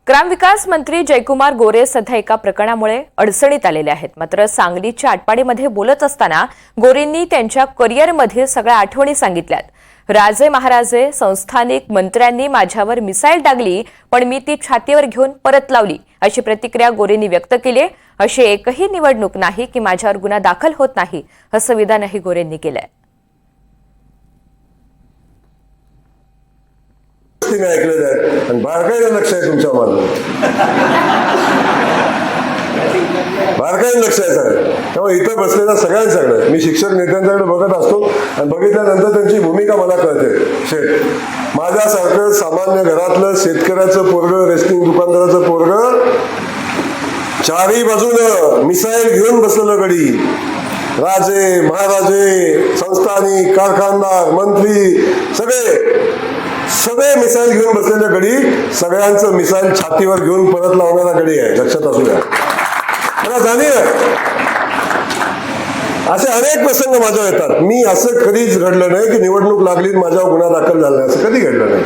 ग्रामविकास मंत्री जयकुमार गोरे सध्या एका प्रकरणामुळे अडचणीत आलेले आहेत. मात्र सांगलीच्या आटपाडीमध्ये बोलत असताना गोरेंनी त्यांच्या करिअरमधील सगळ्या आठवणी सांगितल्यात. राजे महाराजे संस्थानिक मंत्र्यांनी माझ्यावर मिसाईल डागली, पण मी ती छातीवर घेऊन परत लावली, अशी प्रतिक्रिया गोरेंनी व्यक्त केली. अशी एकही निवडणूक नाही की माझ्यावर गुन्हा दाखल होत नाही, असं विधानही गोरेंनी केलंय. मी ऐकलेलं आहे आणि बारकाईनं लक्ष आहे तुमच्या माझं, बारकाईनं लक्ष आहे सगळं. तेव्हा इथं बसलेल्या सगळ्यांच्याकडे मी शिक्षक नेत्यांच्याकडे बघत असतो आणि बघितल्यानंतर त्यांची भूमिका मला कळते. शेठ माझ्यासारखं सामान्य घरातलं शेतकऱ्याचं पोरगं, रेस्टिंग दुकानदाराचं पोरगं, चारही बाजूनं मिसाईल घेऊन बसलेलं गडी, राजे महाराजे संस्थानिक कारखानदार मंत्री सगळे मिसाईल घेऊन बसलेले गडी, सगळ्यांचं मिसाईल छातीवर घेऊन परत लावणारा गडी आहे. लक्षात असू द्या. मला जाणीव आहे असे अनेक प्रसंग माझ्यावर येतात. मी असं कधीच घडलं नाही की निवडणूक लागली माझ्यावर गुन्हा दाखल झाला, असं कधी घडलं नाही.